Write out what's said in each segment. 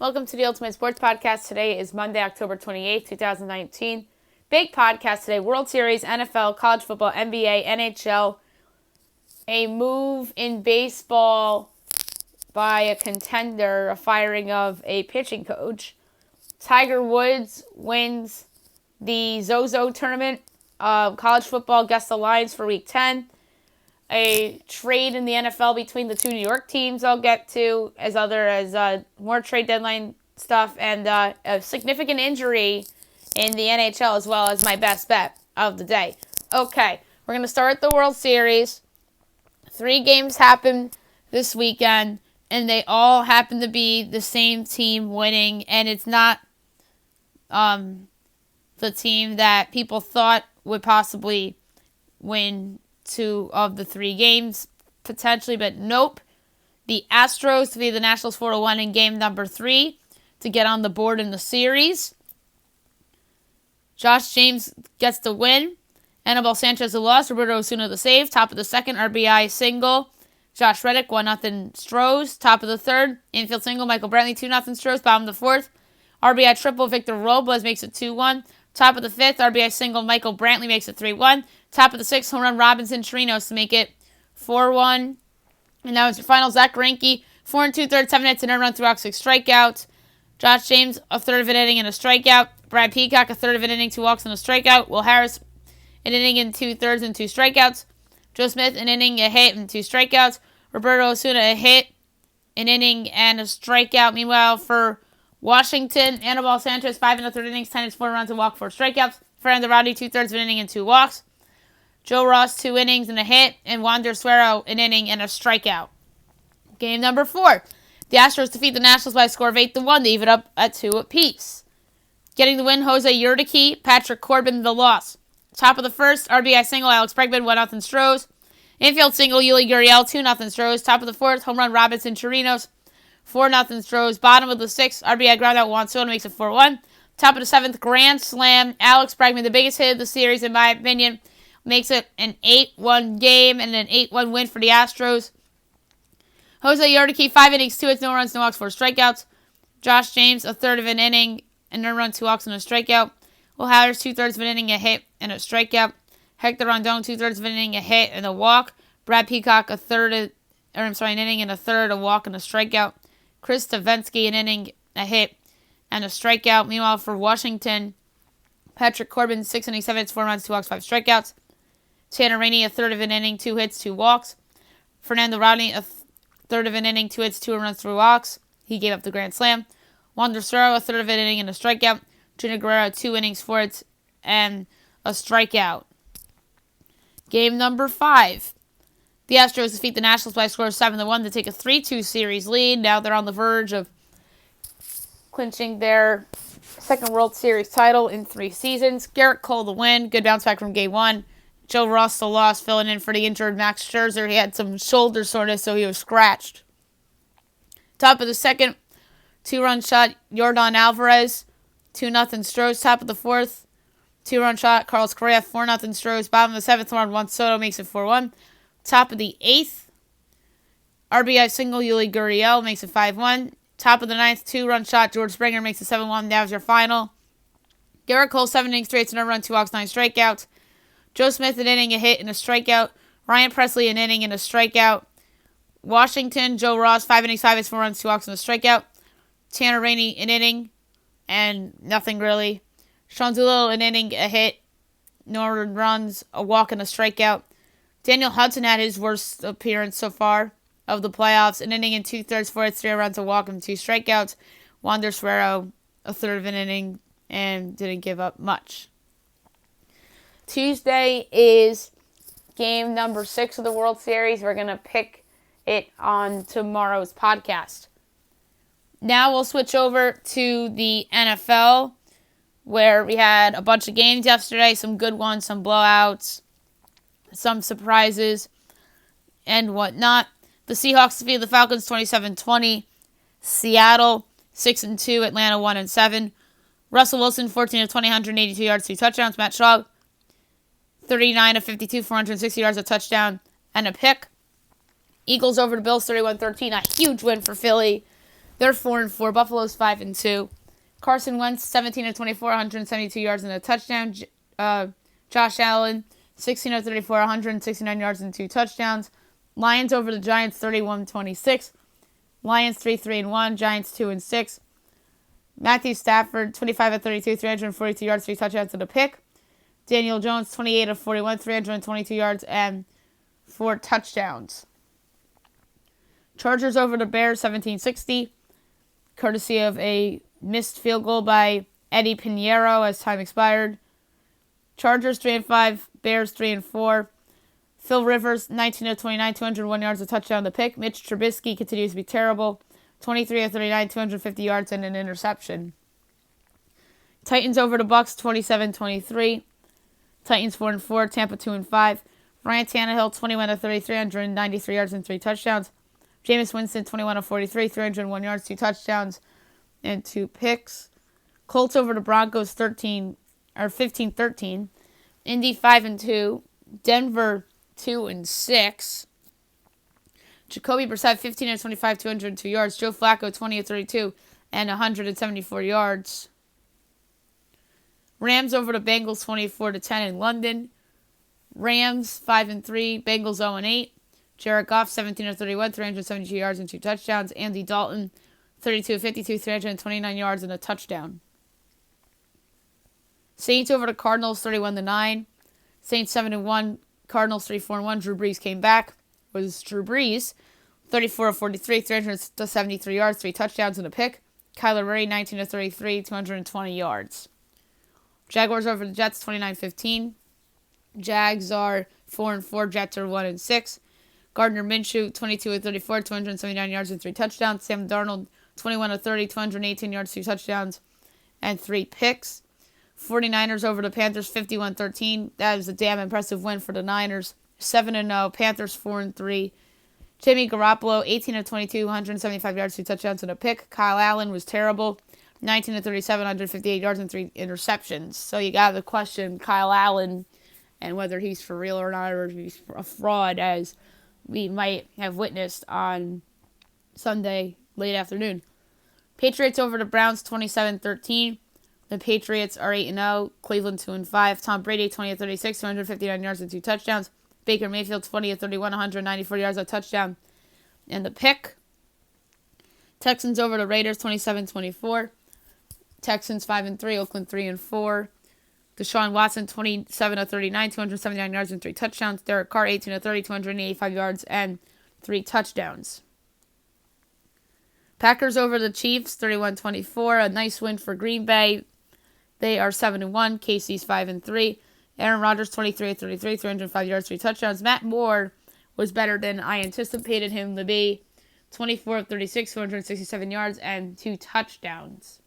Welcome to the Ultimate Sports Podcast. Today is Monday, October 28th, 2019. Big podcast today. World Series, NFL, college football, NBA, NHL. A move in baseball by a contender, a firing of a pitching coach. Tiger Woods wins the Zozo tournament. College football gets the lines for Week 10. A trade in the NFL between the two New York teams I'll get to, as more trade deadline stuff, and a significant injury in the NHL, as well as my best bet of the day. Okay, we're going to start the World Series. 3 games happened this weekend, and they all happen to be the same team winning, and it's not the team that people thought would possibly win 2 of the 3 games, potentially, but nope. The Astros defeat the Nationals 4-1 in game number 3 to get on the board in the series. Josh James gets the win. Anibal Sanchez the loss. Roberto Osuna the save. Top of the second, RBI single. Josh Reddick 1-0 Stros. Top of the third, infield single. Michael Brantley 2-0 Stros. Bottom of the fourth, RBI triple. Victor Robles makes it 2-1. Top of the fifth, RBI single. Michael Brantley makes it 3-1. Top of the sixth, home run Robinson Chirinos to make it 4-1. And now it's your final. Zach Greinke, 4 2/3, 7 hits, and a run through walks, 6 strikeouts. Josh James, a third of an inning and a strikeout. Brad Peacock, a third of an inning, 2 walks and a strikeout. Will Harris, an inning and 2/3 and 2 strikeouts. Joe Smith, an inning, a hit, and 2 strikeouts. Roberto Osuna, a hit, an inning, and a strikeout. Meanwhile, for Washington, Anibal Sanchez, 5 1/3 innings, 10 hits, 4 runs, and walk, 4 strikeouts. Fernando Rodney, 2/3 of an inning and 2 walks. Joe Ross, 2 innings and a hit, and Wander Suero, an inning and a strikeout. Game number 4. The Astros defeat the Nationals by a score of 8-1 to even up at 2 apiece. Getting the win, Jose Urquidy, Patrick Corbin the loss. Top of the first, RBI single, Alex Bregman, 1-0 Stros. Infield single, Yuli Gurriel, 2-0 Stros. Top of the fourth, home run Robinson Chirinos, 4-0 Stros. Bottom of the sixth, RBI groundout, Juan Soto makes it 4-1. Top of the seventh, grand slam, Alex Bregman, the biggest hit of the series in my opinion, makes it an 8-1 game and an 8-1 win for the Astros. Jose Urquidy, 5 innings, 2 hits, no runs, no walks, 4 strikeouts. Josh James, a third of an inning, and no run, 2 walks, and a strikeout. Will Harris, 2/3 of an inning, a hit, and a strikeout. Hector Rondon, 2/3 of an inning, a hit, and a walk. Brad Peacock, an inning and a third, a walk, and a strikeout. Chris Stavensky, an inning, a hit, and a strikeout. Meanwhile, for Washington, Patrick Corbin, 6 innings, 7 hits, 4 runs, 2 walks, 5 strikeouts. Tanner Rainey, a third of an inning, 2 hits, 2 walks. Fernando Rodney, a third of an inning, 2 hits, 2 runs, 3 walks. He gave up the grand slam. Wander Suero, a third of an inning and a strikeout. Junior Guerrero, 2 innings, 4 hits, and a strikeout. Game number 5. The Astros defeat the Nationals by a score of 7-1 to take a 3-2 series lead. Now they're on the verge of clinching their second World Series title in 3 seasons. Garrett Cole the win. Good bounce back from Game 1. Joe Ross the loss, filling in for the injured Max Scherzer. He had some shoulder soreness, so he was scratched. Top of the second, 2-run shot, Yordan Alvarez, 2-0 Stros. Top of the fourth, 2-run shot, Carlos Correa, 4-0 Stros. Bottom of the seventh, Juan Soto makes it 4-1. Top of the eighth, RBI single, Yuli Gurriel makes it 5-1. Top of the ninth, 2-run shot, George Springer makes it 7-1. That was your final. Garrett Cole, 7 innings straight, no run, 2 walks, 9 strikeouts. Joe Smith, an inning, a hit, and a strikeout. Ryan Presley, an inning, and a strikeout. Washington, Joe Ross, 5 innings, 5 hits, 4 runs, 2 walks, and a strikeout. Tanner Rainey, an inning, and nothing really. Sean Doolittle, an inning, a hit, no runs, a walk, and a strikeout. Daniel Hudson had his worst appearance so far of the playoffs. An inning and 2/3, 4 hits, 3 runs, a walk, and 2 strikeouts. Wander Suero, a third of an inning, and didn't give up much. Tuesday is game number 6 of the World Series. We're going to pick it on tomorrow's podcast. Now we'll switch over to the NFL, where we had a bunch of games yesterday, some good ones, some blowouts, some surprises, and whatnot. The Seahawks defeated the Falcons 27-20. Seattle 6-2. Atlanta 1-7. Russell Wilson 14 of 20, 182 yards, 2 touchdowns. Matt Schaub 39 of 52, 460 yards, a touchdown, and a pick. Eagles over the Bills 31-13. A huge win for Philly. They're 4-4. Buffalo's 5-2. Carson Wentz, 17 of 24, 172 yards and a touchdown. Josh Allen, 16 of 34, 169 yards and 2 touchdowns. Lions over the Giants, 31-26. Lions 3-1. Giants 2-6. Matthew Stafford, 25 of 32, 342 yards, 3 touchdowns and a pick. Daniel Jones, 28 of 41, 322 yards and 4 touchdowns. Chargers over the Bears, 17-60. Courtesy of a missed field goal by Eddie Pinheiro as time expired. Chargers 3-5, Bears 3-4. Phil Rivers 19 of 29, 201 yards, a touchdown, the pick. Mitch Trubisky continues to be terrible. 23 of 39, 250 yards and an interception. Titans over the Bucks 27-23. Titans 4-4, Tampa 2-5. Ryan Tannehill 21 of 33, 193 yards and 3 touchdowns. Jameis Winston 21 of 43, 301 yards, 2 touchdowns and 2 picks. Colts over the Broncos 15-13. Indy 5-2. Denver 2-6. Jacoby Brissett 15 of 25, 202 yards. Joe Flacco 20 of 32 and 174 yards. Rams over the Bengals 24-10 in London. Rams 5-3. Bengals 0-8. Jared Goff 17 of 31, 372 yards and 2 touchdowns. Andy Dalton 32 of 52, 329 yards and a touchdown. Saints over the Cardinals 31-9. Saints 7-1. Cardinals 3-4-1. Drew Brees came back. It was Drew Brees 34 of 43, 373 yards, 3 touchdowns and a pick. Kyler Murray 19 of 33, 220 yards. Jaguars over the Jets 29-15. Jags are 4-4. Jets are 1-6. Gardner Minshew 22 of 34, 279 yards and 3 touchdowns. Sam Darnold 21 of 30, 218 yards, 2 touchdowns and 3 picks. 49ers over the Panthers 51-13. That is a damn impressive win for the Niners. 7-0. Panthers 4-3. Jimmy Garoppolo 18 of 22, 175 yards, 2 touchdowns and a pick. Kyle Allen was terrible. 19 of 37, 158 yards and 3 interceptions. So you got to question Kyle Allen and whether he's for real or not, or if he's a fraud, as we might have witnessed on Sunday late afternoon. Patriots over the Browns 27-13. The Patriots are 8-0. Cleveland 2-5. Tom Brady 20 of 36, 259 yards and 2 touchdowns. Baker Mayfield 20 of 31, 194 yards, a touchdown and the pick. Texans over the Raiders 27-24. Texans 5-3. Oakland 3-4. Deshaun Watson 27 of 39, 279 yards and 3 touchdowns. Derek Carr 18 of 30, 285 yards and 3 touchdowns. Packers over the Chiefs 31-24. A nice win for Green Bay. They are 7-1. KC's 5-3. Aaron Rodgers 23 of 33, 305 yards, 3 touchdowns. Matt Moore was better than I anticipated him to be. 24 of 36, 267 yards and 2 touchdowns.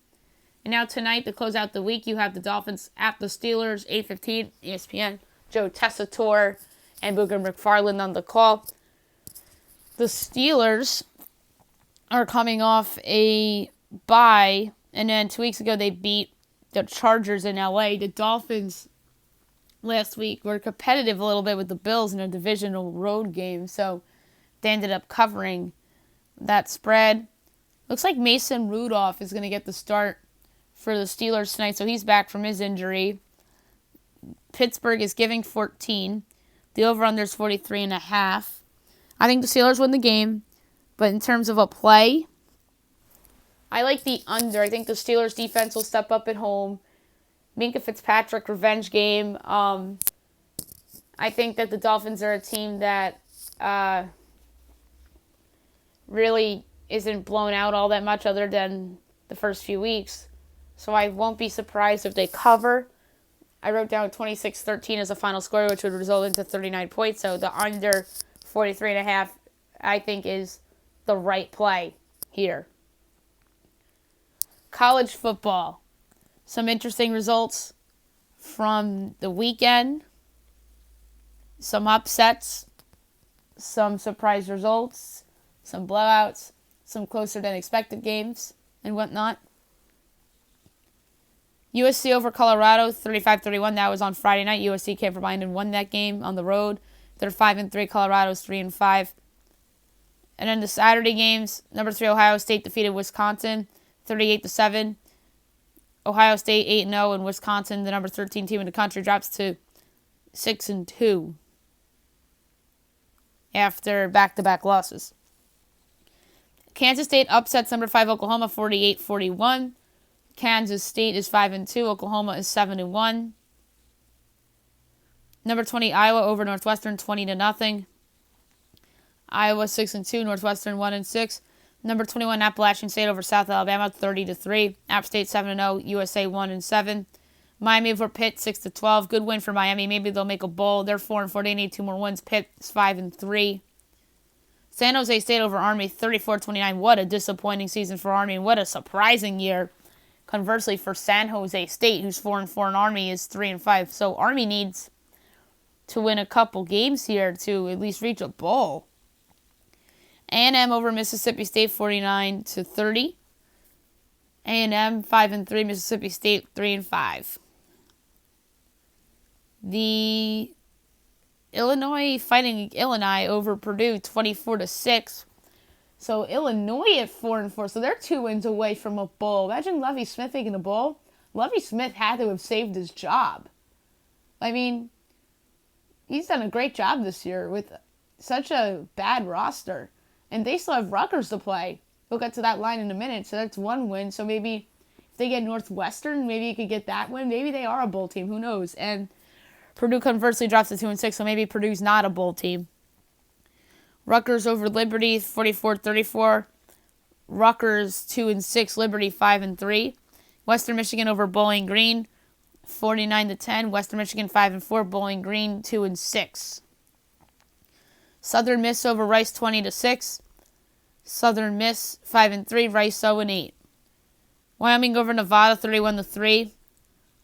And now tonight, to close out the week, you have the Dolphins at the Steelers, 8:15, ESPN. Joe Tessitore and Booger McFarland on the call. The Steelers are coming off a bye, and then 2 weeks ago they beat the Chargers in LA. The Dolphins last week were competitive a little bit with the Bills in a divisional road game, so they ended up covering that spread. Looks like Mason Rudolph is going to get the start for the Steelers tonight, so he's back from his injury. Pittsburgh is giving 14. The over-under is 43.5. I think the Steelers win the game, but in terms of a play, I like the under. I think the Steelers defense will step up at home. Minkah Fitzpatrick revenge game. I think that the Dolphins are a team that really isn't blown out all that much other than the first few weeks. So I won't be surprised if they cover. I wrote down 26-13 as a final score, which would result into 39 points. So the under 43.5, I think, is the right play here. College football. Some interesting results from the weekend. Some upsets. Some surprise results. Some blowouts. Some closer than expected games and whatnot. USC over Colorado, 35-31. That was on Friday night. USC came from behind and won that game on the road. They're 5-3. Colorado's 3-5. And then the Saturday games, number 3 Ohio State defeated Wisconsin 38-7. Ohio State 8-0, and Wisconsin, the number 13 team in the country, drops to 6-2 after back-to-back losses. Kansas State upsets number 5 Oklahoma 48-41. Kansas State is 5-2. Oklahoma is 7-1. Number 20 Iowa over Northwestern 20-0. Iowa 6-2. Northwestern 1-6. Number 21 Appalachian State over South Alabama 30-3. App State 7-0. USA 1-7. Miami over Pitt 6-12. Good win for Miami. Maybe they'll make a bowl. They're 4-4. They need 2 more wins. Pitt is 5-3. San Jose State over Army 34-29. What a disappointing season for Army, and what a surprising year. Conversely, for San Jose State, who's 4-4, and Army is 3-5. So Army needs to win a couple games here to at least reach a bowl. A&M over Mississippi State 49-30. A&M 5-3. Mississippi State 3-5. The Illinois Fighting Illini over Purdue 24-6. So Illinois at 4-4. So they're 2 wins away from a bowl. Imagine Lovie Smith making a bowl. Lovie Smith had to have saved his job. I mean, he's done a great job this year with such a bad roster. And they still have Rutgers to play. We'll get to that line in a minute. So that's 1 win. So maybe if they get Northwestern, maybe you could get that win. Maybe they are a bowl team. Who knows? And Purdue conversely drops to 2-6. So maybe Purdue's not a bowl team. Rutgers over Liberty 44-34. Rutgers 2-6. Liberty 5-3. Western Michigan over Bowling Green 49-10. Western Michigan 5-4. Bowling Green 2-6. Southern Miss over Rice 20-6. Southern Miss 5-3. Rice 0-8. Wyoming over Nevada 31-3.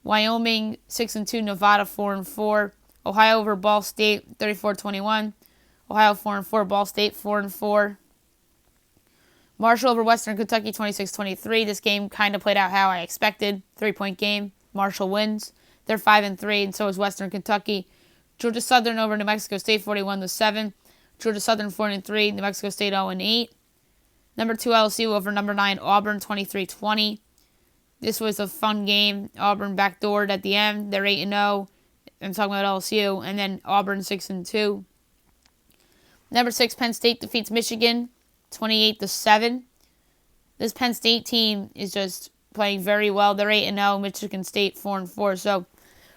Wyoming 6-2. Nevada 4-4. Ohio over Ball State 34-21. Ohio 4-4. Ball State 4-4. Marshall over Western Kentucky 26-23. This game kind of played out how I expected. 3-point game. Marshall wins. They're 5-3, and so is Western Kentucky. Georgia Southern over New Mexico State 41-7. Georgia Southern 4-3. New Mexico State 0-8. Number 2 LSU over number 9 Auburn 23-20. This was a fun game. Auburn backdoored at the end. They're 8-0. I'm talking about LSU. And then Auburn 6-2. Number 6 Penn State defeats Michigan 28-7. This Penn State team is just playing very well. They're 8-0. Michigan State 4-4. So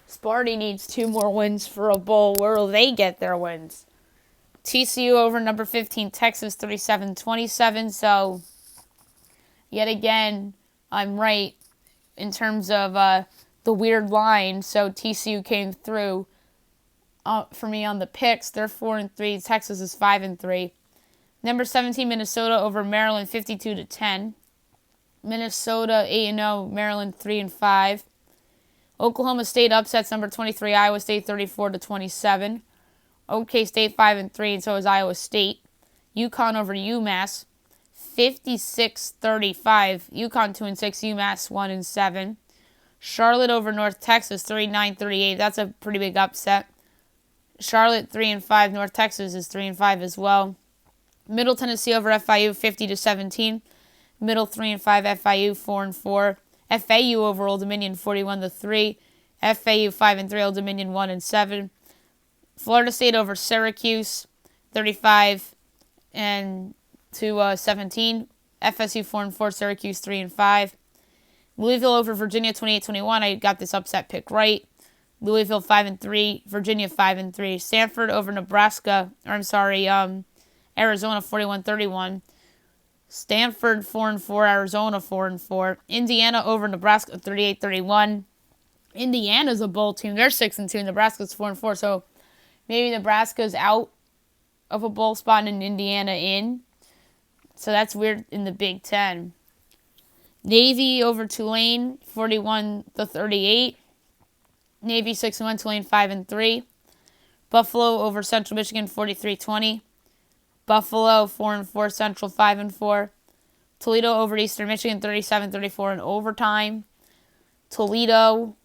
Sparty needs 2 more wins for a bowl. Where will they get their wins? TCU over number 15 Texas 37-27. So yet again, I'm right in terms of the weird line. So TCU came through for me on the picks. They're 4-3. Texas is 5-3. Number 17 Minnesota over Maryland 52-10. Minnesota 8-0. Maryland 3-5. Oklahoma State upsets number 23 Iowa State 34-27. OK State 5-3, and so is Iowa State. UConn over UMass 56-35. UConn 2-6. UMass 1-7. Charlotte over North Texas 39-38. That's a pretty big upset. Charlotte 3-5. North Texas is 3-5 as well. Middle Tennessee over FIU 50-17. Middle 3-5. FIU 4-4. FAU over Old Dominion 41-3. FAU 5-3. Old Dominion 1-7. Florida State over Syracuse 35-17. FSU 4-4. Syracuse 3-5. Louisville over Virginia 28-21. I got this upset pick right. Louisville 5-3. Virginia 5-3. Stanford over Nebraska. Arizona 41-31. Stanford 4-4. Arizona 4-4. Indiana over Nebraska 38-31. Indiana's a bowl team. They're 6-2. Nebraska's 4-4. So maybe Nebraska's out of a bowl spot and Indiana in. So that's weird in the Big Ten. Navy over Tulane 41-38. Navy 6-1. Tulane 5-3. Buffalo over Central Michigan 43-20. Buffalo 4-4. Central 5-4. Toledo over Eastern Michigan 37-34 in overtime. Toledo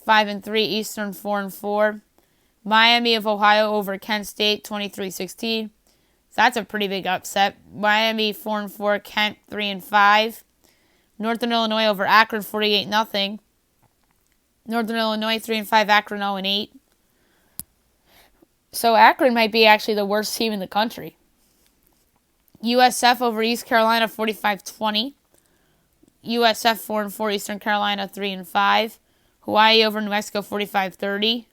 5-3. Eastern 4-4. Miami of Ohio over Kent State 23-16. So that's a pretty big upset. Miami 4-4, Kent 3-5. Northern Illinois over Akron 48-0. Northern Illinois 3-5, Akron 0-8. So Akron might be actually the worst team in the country. USF over East Carolina 45-20. USF 4-4, Eastern Carolina 3-5. Hawaii over New Mexico 45-30.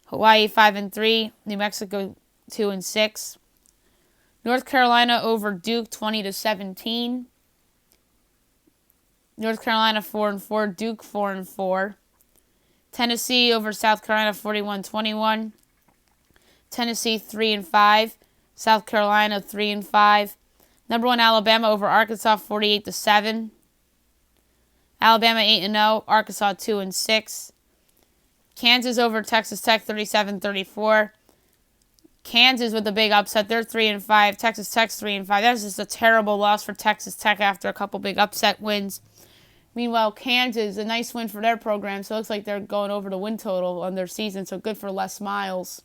Hawaii 5-3, New Mexico 2-6. North Carolina over Duke 20-17. North Carolina 4-4, Duke 4-4. Tennessee over South Carolina 41-21. Tennessee 3-5. South Carolina 3-5. Number 1 Alabama over Arkansas 48-7. Alabama 8-0. Arkansas 2-6. Kansas over Texas Tech 37-34. Kansas with a big upset. They're 3-5. Texas Tech's 3-5. That's just a terrible loss for Texas Tech after a couple big upset wins. Meanwhile, Kansas, a nice win for their program, so it looks like they're going over the win total on their season, so good for Les Miles.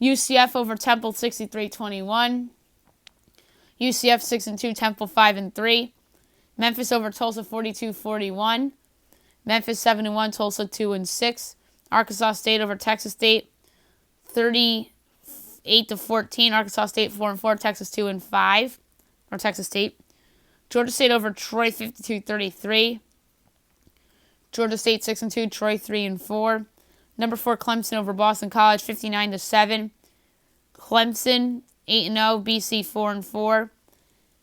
UCF over Temple 63-21. UCF 6-2, Temple 5-3. Memphis over Tulsa 42-41. Memphis 7-1, Tulsa 2-6. Arkansas State over Texas State 38-14. Arkansas State 4-4, Texas 2-5, or Texas State. Georgia State over Troy 52-33. Georgia State 6-2, Troy 3-4. Number 4 Clemson over Boston College 59-7. Clemson 8-0, BC 4-4.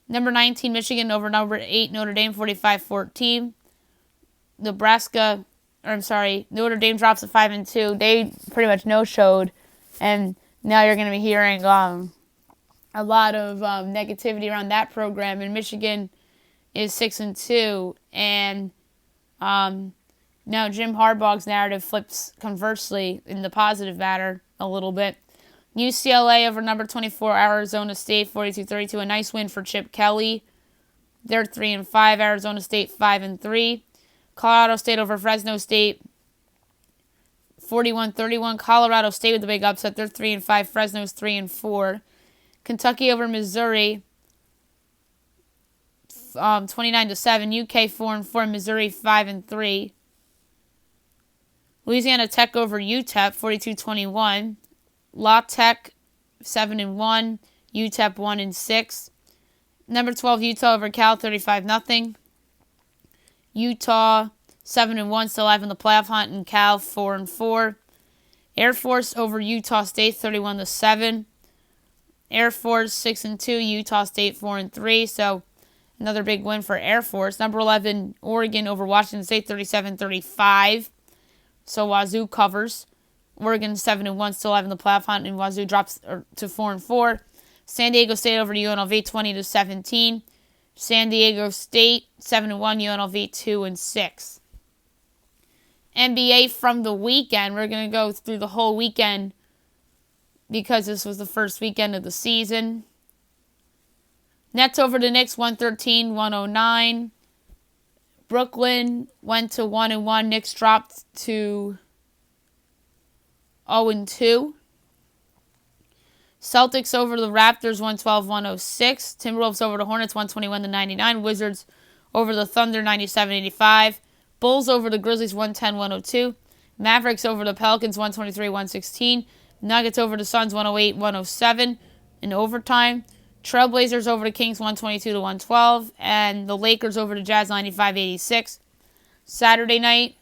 Number 19 Michigan over number 8 Notre Dame 45-14. Notre Dame drops to 5-2. They pretty much no-showed, and now you're going to be hearing a lot of negativity around that program. And Michigan is 6-2, and now Jim Harbaugh's narrative flips conversely in the positive matter a little bit. UCLA over number 24 Arizona State 42-32. A nice win for Chip Kelly. They're 3-5. Arizona State 5-3. Colorado State over Fresno State 41-31. Colorado State with the big upset. They're 3-5. Fresno's 3-4. Kentucky over Missouri 29-7. UK 4-4. Missouri 5-3. Louisiana Tech over UTEP 42-21. La Tech 7-1. UTEP 1-6. Number 12 Utah over Cal 35-0. Utah 7-1, still alive in the playoff hunt, and Cal 4-4. Air Force over Utah State 31-7. Air Force 6-2, Utah State 4-3. So another big win for Air Force. Number 11 Oregon over Washington State 37-35. So Wazoo covers. Oregon 7-1, still alive in the playoff hunt, and Wazoo drops to 4-4. San Diego State over UNLV 20-17. San Diego State 7-1, UNLV 2-6. NBA from the weekend. We're going to go through the whole weekend because this was the first weekend of the season. Nets over the Knicks 113-109. Brooklyn went to 1-1. Knicks dropped to 0-2. Celtics over the Raptors 112-106. Timberwolves over the Hornets 121-99. Wizards over the Thunder 97-85. Bulls over the Grizzlies 110-102. Mavericks over the Pelicans 123-116. Nuggets over the Suns 108-107 in overtime. Trailblazers over the Kings 122-112. And the Lakers over the Jazz 95-86. Saturday night,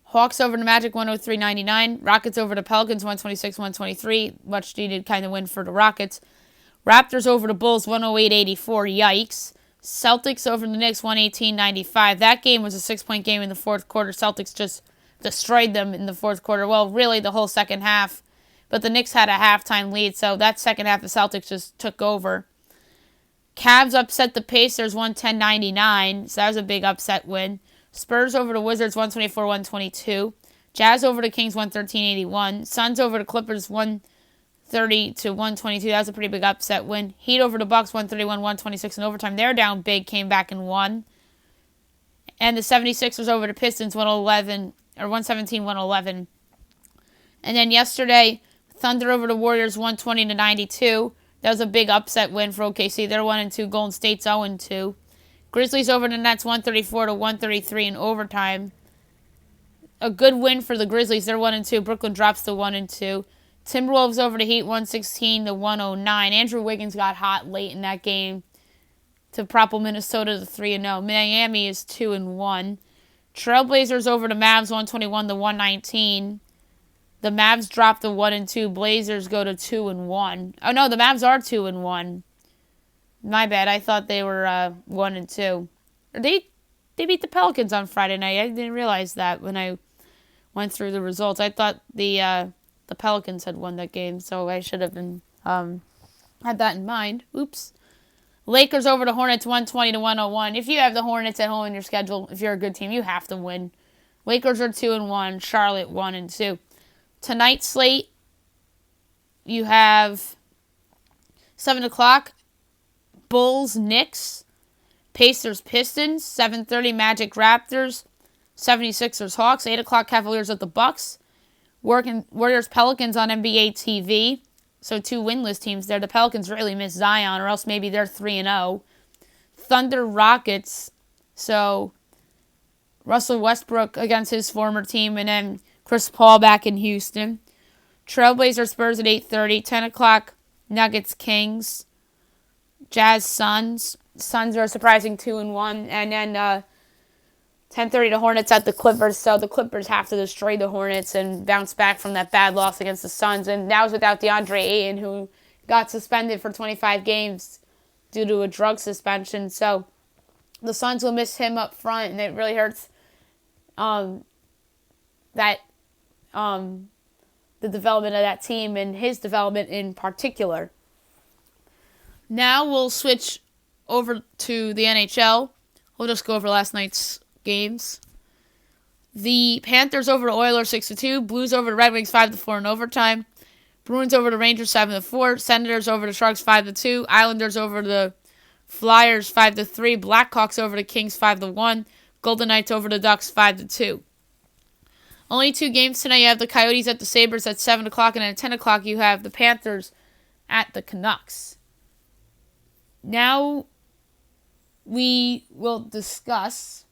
Hawks over the Magic 103-99. Rockets over the Pelicans 126-123. Much needed kind of win for the Rockets. Raptors over the Bulls 108-84. Yikes. Celtics over the Knicks 118-95. That game was a 6-point game in the fourth quarter. Celtics just destroyed them in the fourth quarter. Well, really the whole second half. But the Knicks had a halftime lead, so that second half the Celtics just took over. Cavs upset the Pacers 110-99. So that was a big upset win. Spurs over the Wizards 124-122. Jazz over the Kings 113-81. Suns over the Clippers 130-122. That was a pretty big upset win. Heat over the Bucks 131-126 in overtime. They're down big, came back and won. And the 76ers over the Pistons 117-111. And then yesterday, Thunder over the Warriors 120-92. That was a big upset win for OKC. They're 1-2. Golden State's 0-2. Grizzlies over the Nets 134-133 in overtime. A good win for the Grizzlies. They're 1-2. Brooklyn drops to 1-2. Timberwolves over the Heat 116-109. Andrew Wiggins got hot late in that game to propel Minnesota to 3-0. Miami is 2-1. Trailblazers over the Mavs 121-119. The Mavs drop to 1-2. Blazers go to 2-1. Oh no, the Mavs are 2-1. My bad. I thought they were 1-2. They beat the Pelicans on Friday night. I didn't realize that when I went through the results. I thought the Pelicans had won that game, so I should have been had that in mind. Oops. Lakers over the Hornets 120-101. If you have the Hornets at home in your schedule, if you're a good team, you have to win. Lakers are 2-1. Charlotte 1-2. Tonight's slate, you have 7 o'clock, Bulls, Knicks, Pacers, Pistons, 7:30 Magic, Raptors, 76ers, Hawks, 8 o'clock Cavaliers at the Bucks, Warriors, Pelicans on NBA TV, so 2 winless teams there. The Pelicans really miss Zion, or else maybe they're 3-0. Thunder, Rockets, so Russell Westbrook against his former team, and then Chris Paul back in Houston. Trailblazers, Spurs at 8:30. 10 o'clock, Nuggets, Kings. Jazz, Suns. Suns are a surprising 2-1. And then 10:30, the Hornets at the Clippers. So the Clippers have to destroy the Hornets and bounce back from that bad loss against the Suns. And that was without DeAndre Ayton, who got suspended for 25 games due to a drug suspension. So the Suns will miss him up front, and it really hurts the development of that team and his development in particular. Now we'll switch over to the NHL. We'll just go over last night's games. The Panthers over the Oilers 6-2. Blues over the Red Wings 5-4 in overtime. Bruins over the Rangers 7-4. Senators over the Sharks 5-2. Islanders over the Flyers 5-3. Blackhawks over the Kings 5-1. Golden Knights over the Ducks 5-2. Only 2 games tonight. You have the Coyotes at the Sabres at 7 o'clock, and at 10 o'clock you have the Panthers at the Canucks. Now we will discuss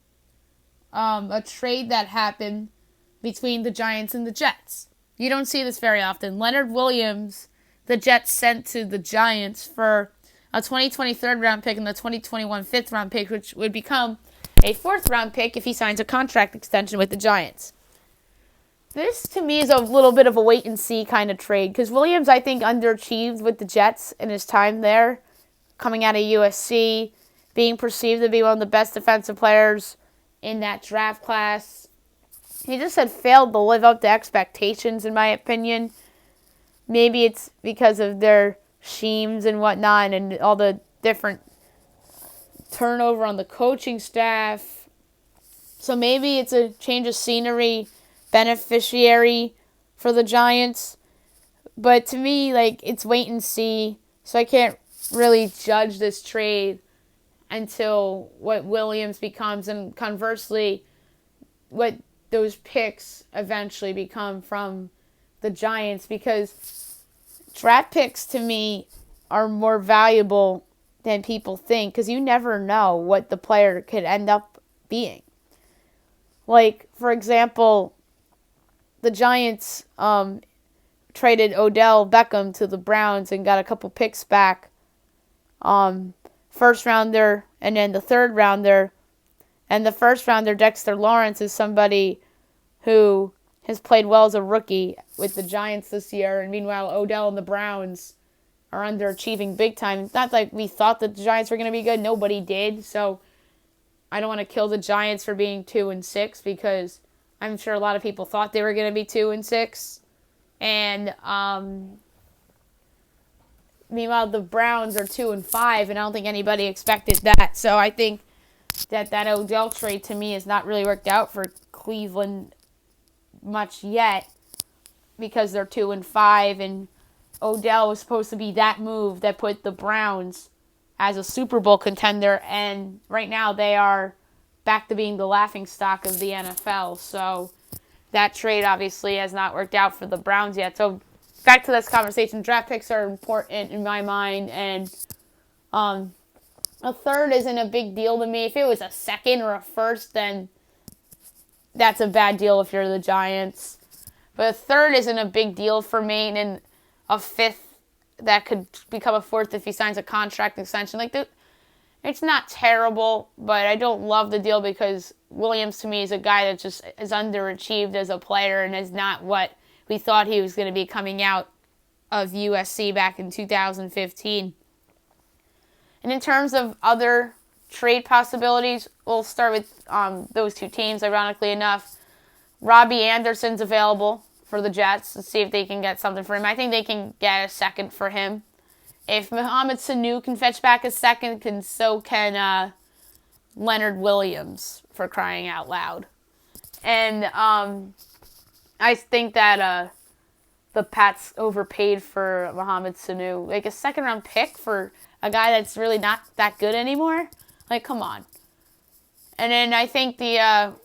a trade that happened between the Giants and the Jets. You don't see this very often. Leonard Williams, the Jets sent to the Giants for a 2020 third-round pick and the 2021 fifth-round pick, which would become a fourth-round pick if he signs a contract extension with the Giants. This, to me, is a little bit of a wait-and-see kind of trade, because Williams, I think, underachieved with the Jets in his time there, coming out of USC, being perceived to be one of the best defensive players in that draft class. He just had failed to live up to expectations, in my opinion. Maybe it's because of their schemes and whatnot and all the different turnover on the coaching staff. So maybe it's a change of scenery beneficiary for the Giants. But to me, it's wait and see. So I can't really judge this trade until what Williams becomes, and conversely, what those picks eventually become from the Giants, because draft picks to me are more valuable than people think, because you never know what the player could end up being. For example, the Giants traded Odell Beckham to the Browns and got a couple picks back. First rounder and then the third rounder. And the first rounder, Dexter Lawrence, is somebody who has played well as a rookie with the Giants this year. And meanwhile, Odell and the Browns are underachieving big time. It's not like we thought that the Giants were going to be good. Nobody did. So I don't want to kill the Giants for being 2-6, because I'm sure a lot of people thought they were going to be 2-6. And meanwhile, the Browns are 2-5, and I don't think anybody expected that. So I think that Odell trade, to me, has not really worked out for Cleveland much yet, because they're 2-5, and Odell was supposed to be that move that put the Browns as a Super Bowl contender, and right now they are back to being the laughingstock of the NFL. So that trade obviously has not worked out for the Browns yet. So back to this conversation, draft picks are important in my mind, and a third isn't a big deal to me. If it was a second or a first, then that's a bad deal if you're the Giants. But a third isn't a big deal for me, and a fifth that could become a fourth if he signs a contract extension. It's not terrible, but I don't love the deal because Williams to me is a guy that just is underachieved as a player and is not what we thought he was going to be coming out of USC back in 2015. And in terms of other trade possibilities, we'll start with those two teams, ironically enough. Robbie Anderson's available for the Jets. Let's see if they can get something for him. I think they can get a second for him. If Mohamed Sanu can fetch back a second, so can Leonard Williams, for crying out loud. And I think that the Pats overpaid for Mohamed Sanu. Like a second-round pick for a guy that's really not that good anymore? Like, come on. And then I think the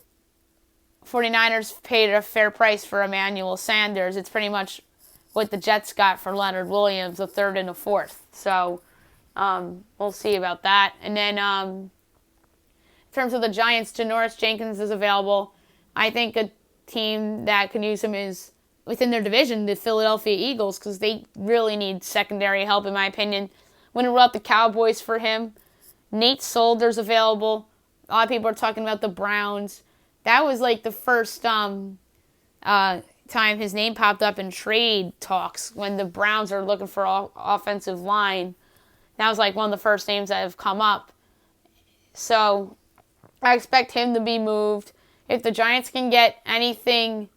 49ers paid a fair price for Emmanuel Sanders. It's pretty much what the Jets got for Leonard Williams, a third and a fourth. So we'll see about that. And then in terms of the Giants, Janoris Jenkins is available. I think a team that can use him is within their division, the Philadelphia Eagles, because they really need secondary help, in my opinion. Wouldn't rule out the Cowboys for him. Nate Solder's available. A lot of people are talking about the Browns. That was like the first time his name popped up in trade talks when the Browns are looking for offensive line. That was like one of the first names that have come up. So I expect him to be moved. If the Giants can get anything,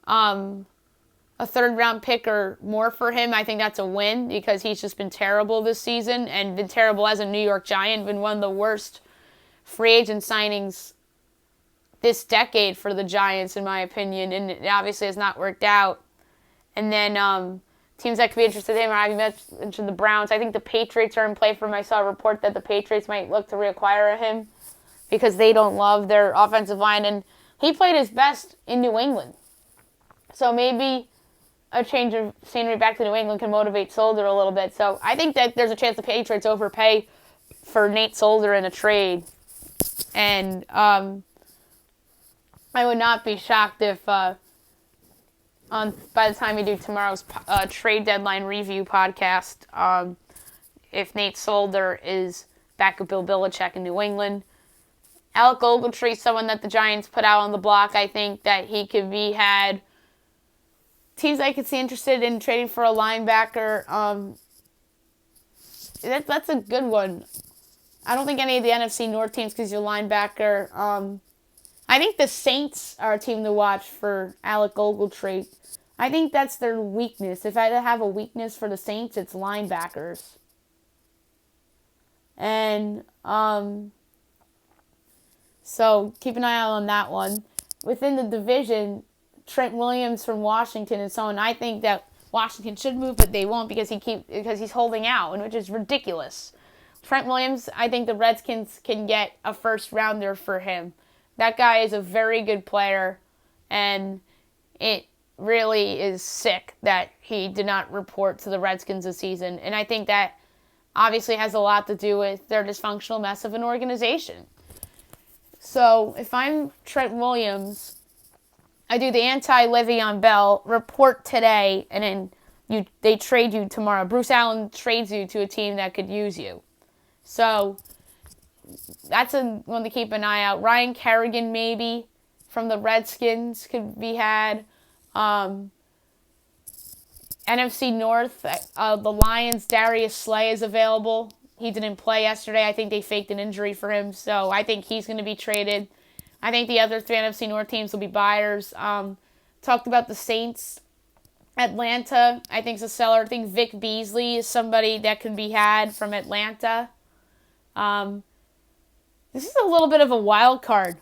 a third-round pick or more for him, I think that's a win because he's just been terrible this season and been terrible as a New York Giant, been one of the worst free agent signings this decade for the Giants, in my opinion, and it obviously has not worked out. And then teams that could be interested in him, I mentioned the Browns. I think the Patriots are in play for him. I saw a report that the Patriots might look to reacquire him because they don't love their offensive line, and he played his best in New England. So maybe a change of scenery back to New England can motivate Solder a little bit. So I think that there's a chance the Patriots overpay for Nate Solder in a trade. And I would not be shocked if by the time we do tomorrow's trade deadline review podcast, if Nate Solder is back with Bill Belichick in New England. Alec Ogletree, someone that the Giants put out on the block. I think that he could be had. Teams I could see interested in trading for a linebacker, that's a good one. I don't think any of the NFC North teams could use your linebacker. I think the Saints are a team to watch for Alec Ogletree. I think that's their weakness. If I have a weakness for the Saints, it's linebackers. And so keep an eye out on that one. Within the division, Trent Williams from Washington is someone I think that Washington should move, but they won't because he's holding out, which is ridiculous. Trent Williams, I think the Redskins can get a first rounder for him. That guy is a very good player, and it really is sick that he did not report to the Redskins this season. And I think that obviously has a lot to do with their dysfunctional mess of an organization. So if I'm Trent Williams, I do the anti-Le'Veon Bell report today, and then they trade you tomorrow. Bruce Allen trades you to a team that could use you. So that's one to keep an eye out. Ryan Kerrigan, maybe, from the Redskins could be had. NFC North, the Lions, Darius Slay is available. He didn't play yesterday. I think they faked an injury for him, so I think he's going to be traded. I think the other three NFC North teams will be buyers. Talked about the Saints. Atlanta, I think, is a seller. I think Vic Beasley is somebody that can be had from Atlanta. This is a little bit of a wild card.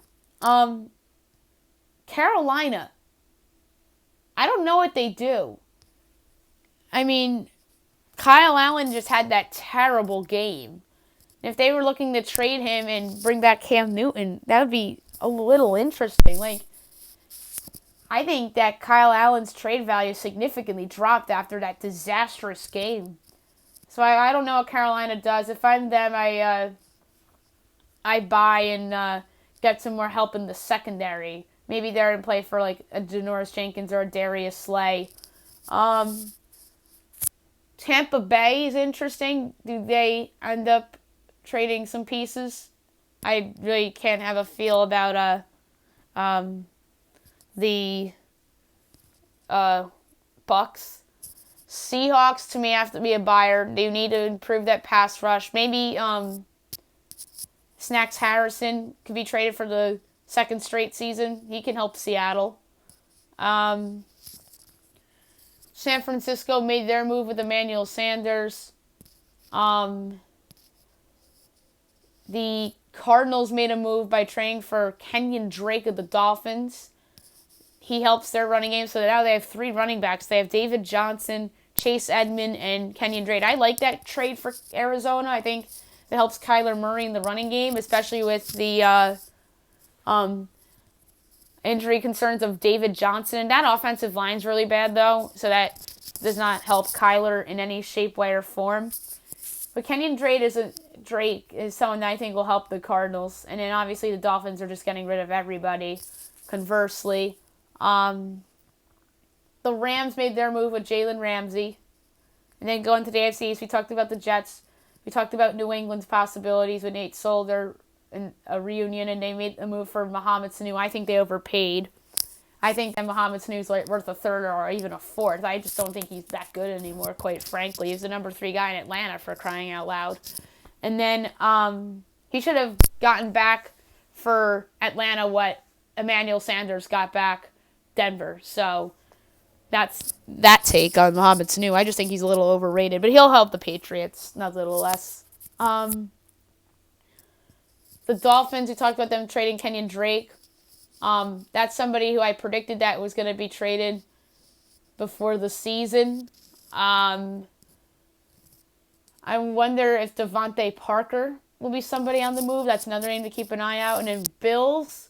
Carolina. I don't know what they do. I mean, Kyle Allen just had that terrible game. If they were looking to trade him and bring back Cam Newton, that would be a little interesting. Like, I think that Kyle Allen's trade value significantly dropped after that disastrous game. So I don't know what Carolina does. If I'm them, I buy and get some more help in the secondary. Maybe they're in play for like a Janoris Jenkins or a Darius Slay. Tampa Bay is interesting. Do they end up trading some pieces? I really can't have a feel about the Bucks. Seahawks to me have to be a buyer. They need to improve that pass rush. Maybe Snacks Harrison could be traded for the second straight season. He can help Seattle. San Francisco made their move with Emmanuel Sanders. The Cardinals made a move by trading for Kenyon Drake of the Dolphins. He helps their running game, so now they have 3 running backs. They have David Johnson, Chase Edmond, and Kenyon Drake. I like that trade for Arizona. I think it helps Kyler Murray in the running game, especially with the injury concerns of David Johnson. And that offensive line's really bad, though, so that does not help Kyler in any shape, way, or form. But Kenyon Drake is someone that I think will help the Cardinals. And then obviously the Dolphins are just getting rid of everybody. Conversely, the Rams made their move with Jalen Ramsey. And then going to the AFC East, we talked about the Jets. We talked about New England's possibilities with Nate Solder and a reunion, and they made a move for Mohamed Sanu. I think they overpaid. I think that Mohamed Sanu's like worth a third or even a fourth. I just don't think he's that good anymore, quite frankly. He's the number 3 guy in Atlanta, for crying out loud. And then he should have gotten back for Atlanta what Emmanuel Sanders got back Denver. So that's that take on Mohamed Sanu. I just think he's a little overrated, but he'll help the Patriots, nonetheless. The Dolphins, we talked about them trading Kenyon Drake. That's somebody who I predicted that was going to be traded before the season. I wonder if Devontae Parker will be somebody on the move. That's another name to keep an eye out. And then Bills,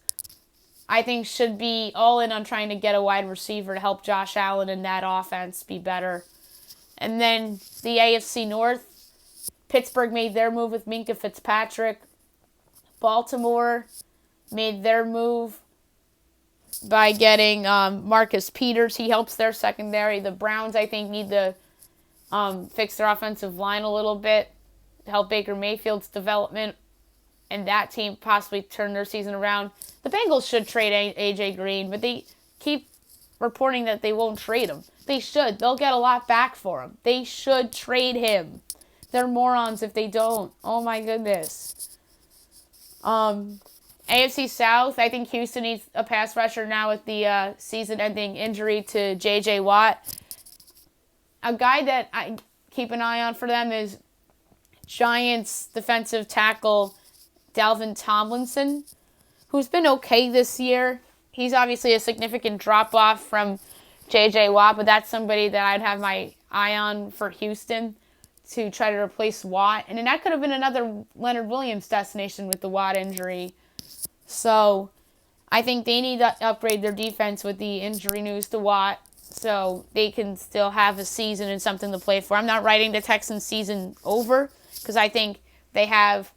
I think, should be all in on trying to get a wide receiver to help Josh Allen and that offense be better. And then the AFC North, Pittsburgh made their move with Minkah Fitzpatrick. Baltimore made their move by getting Marcus Peters. He helps their secondary. The Browns, I think, need to fix their offensive line a little bit to help Baker Mayfield's development and that team possibly turn their season around. The Bengals should trade A.J. Green, but they keep reporting that they won't trade him. They should. They'll get a lot back for him. They should trade him. They're morons if they don't. Oh, my goodness. AFC South, I think Houston needs a pass rusher now with the season-ending injury to J.J. Watt. A guy that I keep an eye on for them is Giants defensive tackle Dalvin Tomlinson, who's been okay this year. He's obviously a significant drop-off from J.J. Watt, but that's somebody that I'd have my eye on for Houston to try to replace Watt. And then that could have been another Leonard Williams destination with the Watt injury. So I think they need to upgrade their defense with the injury news to Watt so they can still have a season and something to play for. I'm not writing the Texans season over because I think they have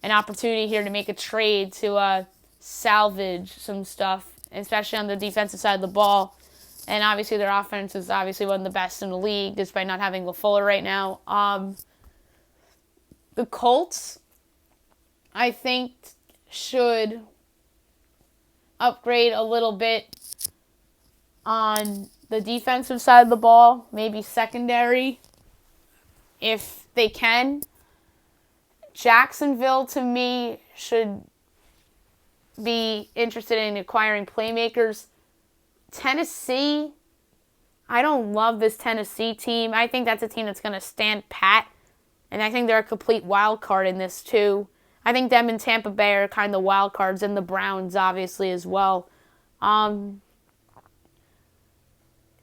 an opportunity here to make a trade to salvage some stuff, especially on the defensive side of the ball. And obviously their offense is obviously one of the best in the league, despite not having Will Fuller right now. The Colts, I think, should upgrade a little bit on the defensive side of the ball, maybe secondary, if they can. Jacksonville, to me, should be interested in acquiring playmakers. Tennessee, I don't love this Tennessee team. I think that's a team that's going to stand pat, and I think they're a complete wild card in this too. I think them and Tampa Bay are kind of wild cards, and the Browns obviously as well. The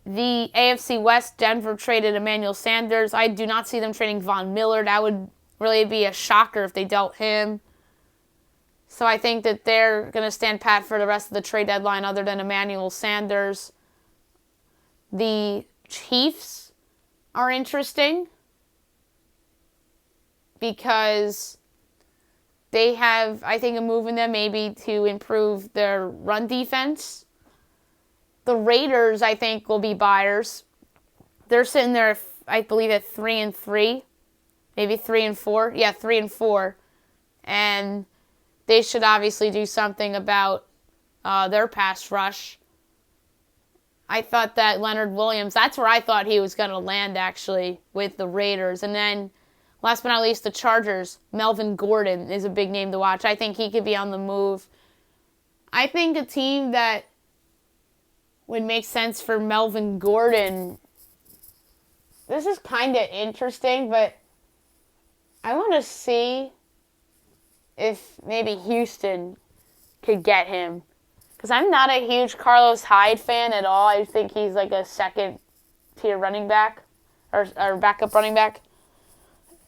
AFC West, Denver traded Emmanuel Sanders. I do not see them trading Von Miller. That would really be a shocker if they dealt him. So I think that they're going to stand pat for the rest of the trade deadline other than Emmanuel Sanders. The Chiefs are interesting because they have, I think, a move in them maybe to improve their run defense. The Raiders, I think, will be buyers. They're sitting there, I believe, at 3-3, maybe 3-4. Yeah, 3-4, and they should obviously do something about their pass rush. I thought that Leonard Williams, that's where I thought he was going to land, actually, with the Raiders. And then, last but not least, the Chargers. Melvin Gordon is a big name to watch. I think he could be on the move. I think a team that would make sense for Melvin Gordon, this is kind of interesting, but I want to see if maybe Houston could get him. Because I'm not a huge Carlos Hyde fan at all. I think he's like a second-tier running back or backup running back.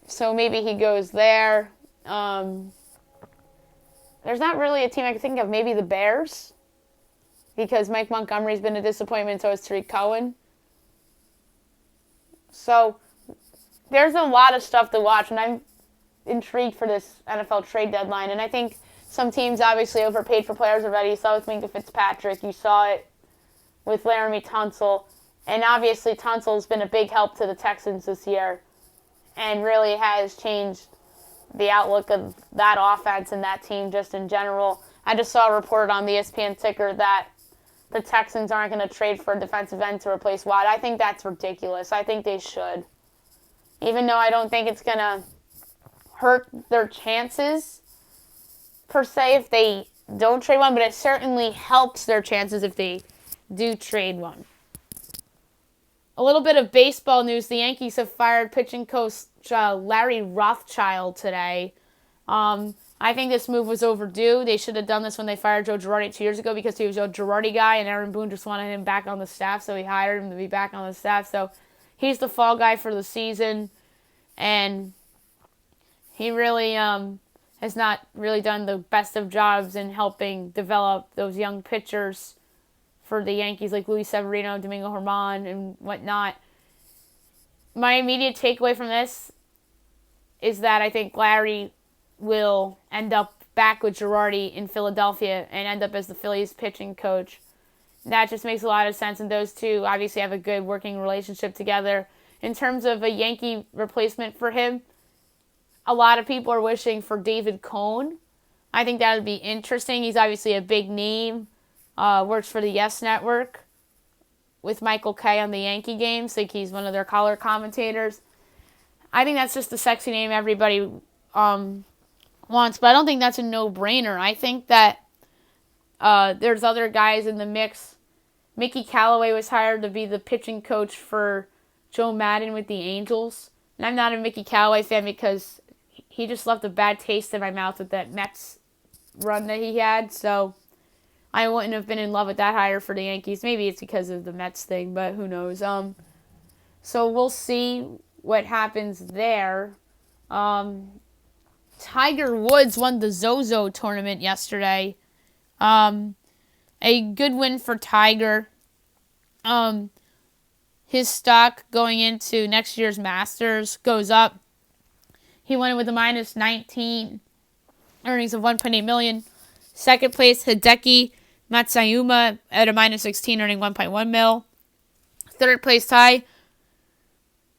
So maybe he goes there. There's not really a team I can think of. Maybe the Bears, because Mike Montgomery's been a disappointment, so is Tariq Cohen. So there's a lot of stuff to watch, and I'm intrigued for this NFL trade deadline. And I think some teams obviously overpaid for players already. You saw it with Minkah Fitzpatrick. You saw it with Laramie Tunsil. And obviously Tunsil's been a big help to the Texans this year and really has changed the outlook of that offense and that team just in general. I just saw a report on the ESPN ticker that the Texans aren't going to trade for a defensive end to replace Watt. I think that's ridiculous. I think they should. Even though I don't think it's going to hurt their chances, per se, if they don't trade one, but it certainly helps their chances if they do trade one. A little bit of baseball news. The Yankees have fired pitching coach Larry Rothschild today. I think this move was overdue. They should have done this when they fired Joe Girardi 2 years ago because he was a Girardi guy and Aaron Boone just wanted him back on the staff, so he hired him to be back on the staff. So he's the fall guy for the season, and he really has not really done the best of jobs in helping develop those young pitchers for the Yankees like Luis Severino, Domingo Germán, and whatnot. My immediate takeaway from this is that I think Larry will end up back with Girardi in Philadelphia and end up as the Phillies pitching coach. That just makes a lot of sense, and those two obviously have a good working relationship together. In terms of a Yankee replacement for him, a lot of people are wishing for David Cone. I think that would be interesting. He's obviously a big name, works for the Yes Network with Michael Kay on the Yankee games. I think he's one of their color commentators. I think that's just the sexy name everybody wants, but I don't think that's a no-brainer. I think that there's other guys in the mix. Mickey Callaway was hired to be the pitching coach for Joe Madden with the Angels. And I'm not a Mickey Callaway fan because he just left a bad taste in my mouth with that Mets run that he had. So I wouldn't have been in love with that hire for the Yankees. Maybe it's because of the Mets thing, but who knows. So we'll see what happens there. Tiger Woods won the Zozo tournament yesterday. A good win for Tiger. His stock going into next year's Masters goes up. He won it with a minus 19, earnings of $1.8 million. Second place, Hideki Matsuyama at a minus 16, earning $1.1 million. Third place tie,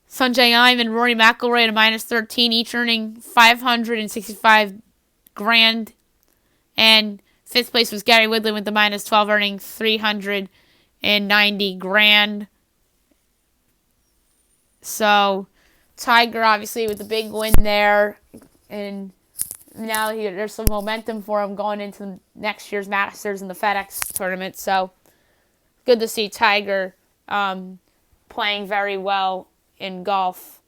Sanjay Im and Rory McIlroy at a minus 13, each earning $565,000. And fifth place was Gary Woodland with the minus 12, earning $390,000. So Tiger obviously with the big win there, and now there's some momentum for him going into next year's Masters and the FedEx tournament. So good to see Tiger playing very well in golf.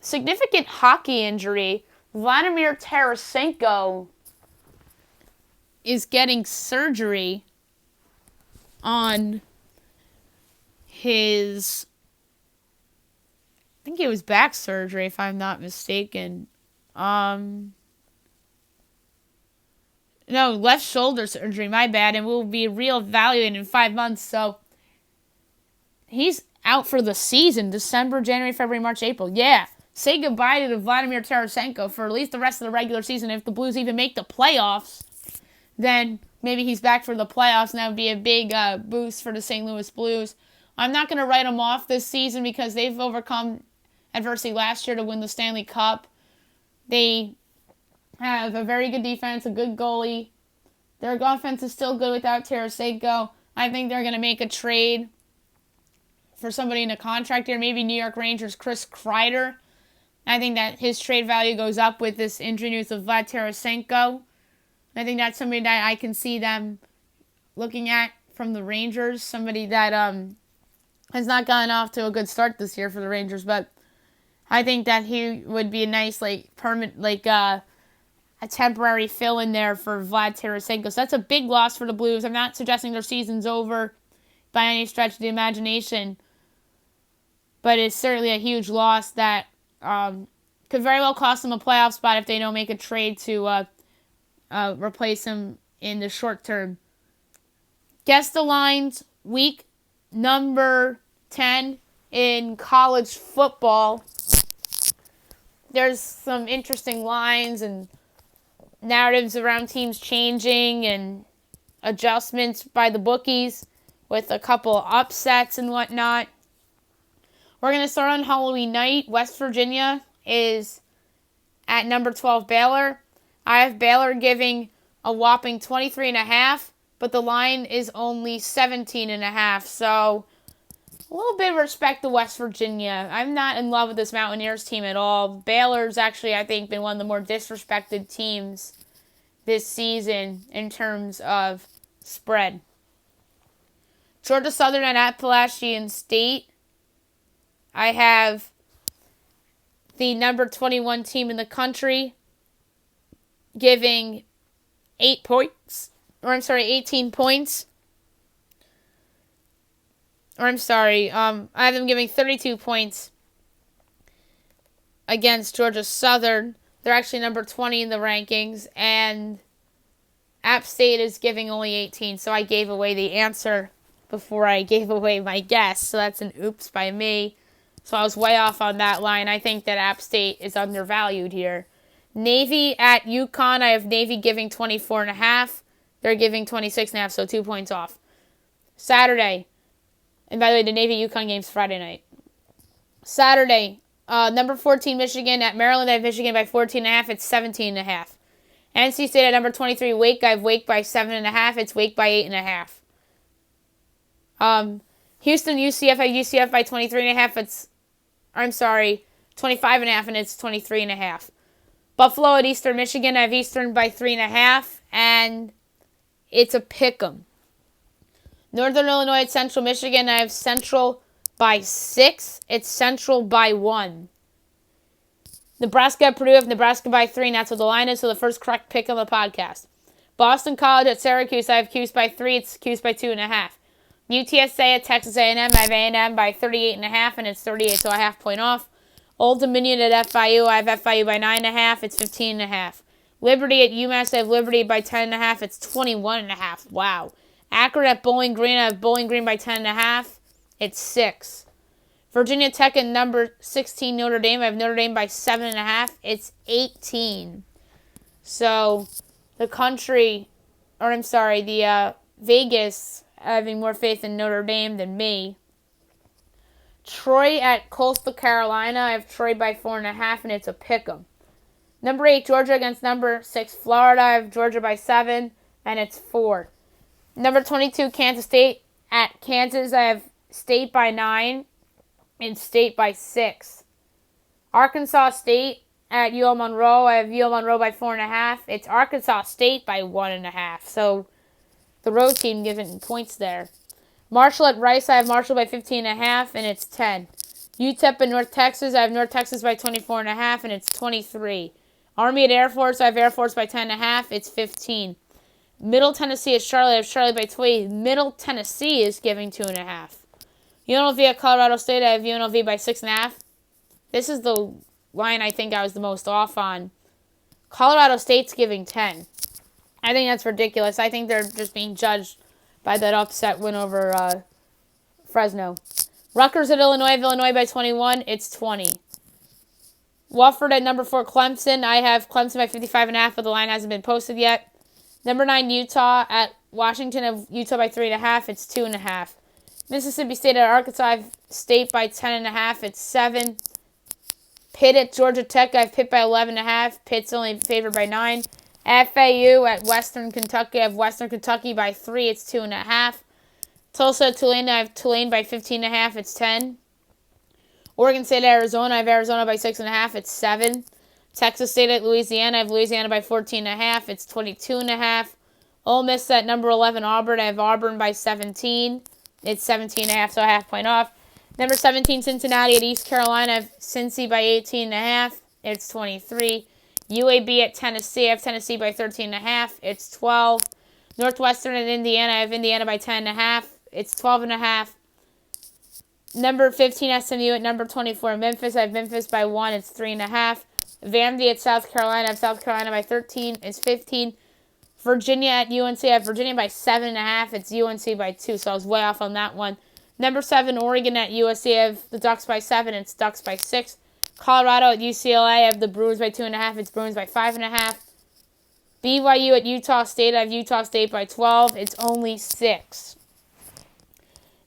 Significant hockey injury. Vladimir Tarasenko is getting surgery on his, I think it was back surgery if I'm not mistaken. No, left shoulder surgery, my bad, and will be reevaluated in 5 months. So he's out for the season, December, January, February, March, April. Yeah. Say goodbye to Vladimir Tarasenko for at least the rest of the regular season. If the Blues even make the playoffs, then maybe he's back for the playoffs, and that would be a big boost for the St. Louis Blues. I'm not going to write them off this season because they've overcome adversity last year to win the Stanley Cup. They have a very good defense, a good goalie. Their offense is still good without Tarasenko. I think they're going to make a trade for somebody in a contract here, maybe New York Rangers' Chris Kreider. I think that his trade value goes up with this injury news of Vlad Tarasenko. I think that's somebody that I can see them looking at from the Rangers, somebody that has not gotten off to a good start this year for the Rangers, but I think that he would be a nice, permanent, a temporary fill in there for Vlad Tarasenko. So that's a big loss for the Blues. I'm not suggesting their season's over by any stretch of the imagination, but it's certainly a huge loss that could very well cost them a playoff spot if they don't make a trade to replace him in the short term. Guess the lines, week number 10 in college football. There's some interesting lines and narratives around teams changing and adjustments by the bookies with a couple upsets and whatnot. We're going to start on Halloween night. West Virginia is at number 12 Baylor. I have Baylor giving a whopping 23.5, but the line is only 17.5. So a little bit of respect to West Virginia. I'm not in love with this Mountaineers team at all. Baylor's actually, I think, been one of the more disrespected teams this season in terms of spread. Georgia Southern and Appalachian State. I have the number 21 team in the country giving 18 points. I have them giving 32 points against Georgia Southern. They're actually number 20 in the rankings, and App State is giving only 18, so I gave away the answer before I gave away my guess, so that's an oops by me. So I was way off on that line. I think that App State is undervalued here. Navy at UConn, I have Navy giving 24.5. They're giving 26.5, so 2 points off. Saturday, and by the way, the Navy-UConn game's Friday night. Saturday, number 14 Michigan at Maryland. I have Michigan by 14.5. It's 17.5. NC State at number 23 Wake. I have Wake by 7.5. It's Wake by 8.5. Houston UCF. I have UCF by 23.5. 25.5, and it's 23.5. Buffalo at Eastern Michigan. I have Eastern by 3.5, and it's a pick'em. Northern Illinois at Central Michigan. I have Central by 6. It's Central by 1. Nebraska at Purdue. I have Nebraska by 3, and that's what the line is, so the first correct pick of the podcast. Boston College at Syracuse. I have Cuse by 3. It's Cuse by 2.5. UTSA at Texas A&M. I have A&M by 38.5, and it's 38, so a half point off. Old Dominion at FIU. I have FIU by 9.5. It's 15.5. Liberty at UMass. I have Liberty by 10.5. It's 21.5. Wow. Akron at Bowling Green. I have Bowling Green by 10.5. It's 6. Virginia Tech at number 16 Notre Dame. I have Notre Dame by 7.5. It's 18. So the Vegas having more faith in Notre Dame than me. Troy at Coastal Carolina. I have Troy by 4.5, and it's a pick'em. Number 8 Georgia against number 6 Florida. I have Georgia by 7, and it's 4. Number 22 Kansas State at Kansas. I have State by 9 and State by 6. Arkansas State at UL Monroe. I have UL Monroe by 4.5. It's Arkansas State by 1.5. So the road team giving points there. Marshall at Rice. I have Marshall by 15.5, and it's 10. UTEP at North Texas. I have North Texas by 24.5, and it's 23. Army at Air Force. I have Air Force by 10.5. It's 15. Middle Tennessee at Charlotte. I have Charlotte by 20. Middle Tennessee is giving 2.5. UNLV at Colorado State. I have UNLV by 6.5. This is the line I think I was the most off on. Colorado State's giving 10. I think that's ridiculous. I think they're just being judged by that upset win over Fresno. Rutgers at Illinois. Illinois by 21. It's 20. Wofford at number 4, Clemson. I have Clemson by 55.5, but the line hasn't been posted yet. Number 9, Utah at Washington. Of Utah by 3.5. It's 2.5. Mississippi State at Arkansas. State by 10.5. It's 7. Pitt at Georgia Tech. I have Pitt by 11.5. Pitt's only favored by 9. FAU at Western Kentucky. I have Western Kentucky by 3. It's 2.5. Tulsa at Tulane. I have Tulane by 15.5. It's 10. Oregon State at Arizona. I have Arizona by 6.5. It's 7. Texas State at Louisiana. I have Louisiana by 14.5. It's 22.5. Ole Miss at number 11, Auburn. I have Auburn by 17. It's 17.5, so a half point off. Number 17, Cincinnati at East Carolina. I have Cincy by 18.5. It's 23. UAB at Tennessee. I have Tennessee by 13.5. It's 12. Northwestern at Indiana. I have Indiana by 10.5. It's 12.5. Number 15, SMU at number 24, Memphis. I have Memphis by 1. It's 3.5. Vandy at South Carolina. I have South Carolina by 13. It's 15. Virginia at UNC. I have Virginia by 7.5. It's UNC by 2, so I was way off on that one. Number 7, Oregon at USC. I have the Ducks by 7. It's Ducks by 6. Colorado at UCLA. I have the Bruins by 2.5. It's Bruins by 5.5. BYU at Utah State. I have Utah State by 12. It's only 6.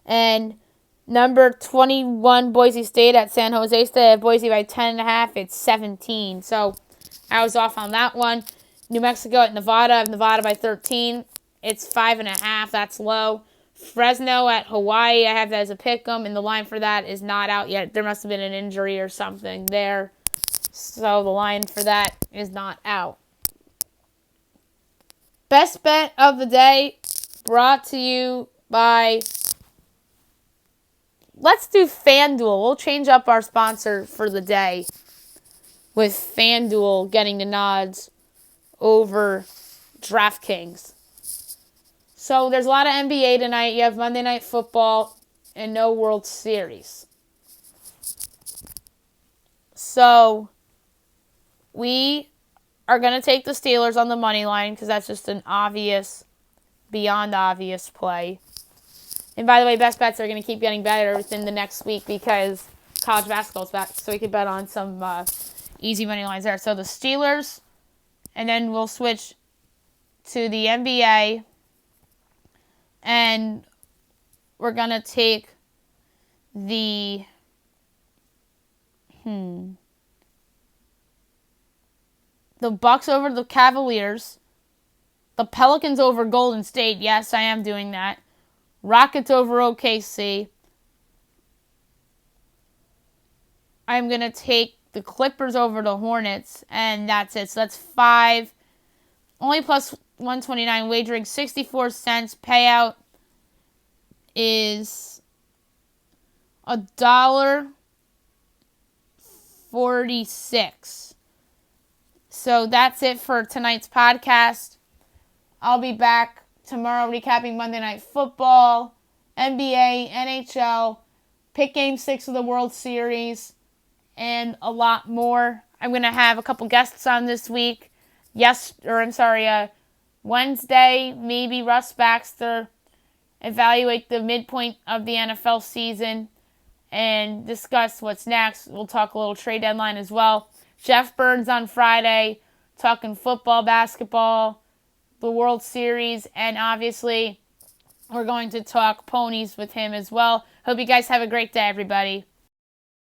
And number 21, Boise State at San Jose State. I have Boise by 10.5. It's 17. So I was off on that one. New Mexico at Nevada. I have Nevada by 13. It's 5.5. That's low. Fresno at Hawaii. I have that as a pick'em, and the line for that is not out yet. There must have been an injury or something there. So the line for that is not out. Best bet of the day brought to you by... Let's do FanDuel. We'll change up our sponsor for the day with FanDuel getting the nods over DraftKings. So there's a lot of NBA tonight. You have Monday Night Football and no World Series. So we are going to take the Steelers on the money line because that's just an obvious, beyond obvious play. And by the way, best bets are going to keep getting better within the next week because college basketball's back. So we can bet on some easy money lines there. So the Steelers, and then we'll switch to the NBA. And we're going to take the Bucks over the Cavaliers. The Pelicans over Golden State. Yes, I am doing that. Rockets over OKC. I'm going to take the Clippers over the Hornets. And that's it. So that's 5. Only plus 129, wagering 64 cents. Payout is $1.46. So that's it for tonight's podcast. I'll be back tomorrow recapping Monday Night Football, NBA, NHL, pick Game 6 of the World Series, and a lot more. I'm going to have a couple guests on this week. Wednesday, maybe Russ Baxter, evaluate the midpoint of the NFL season and discuss what's next. We'll talk a little trade deadline as well. Jeff Burns on Friday, talking football, basketball, the World Series, and obviously we're going to talk ponies with him as well. Hope you guys have a great day, everybody.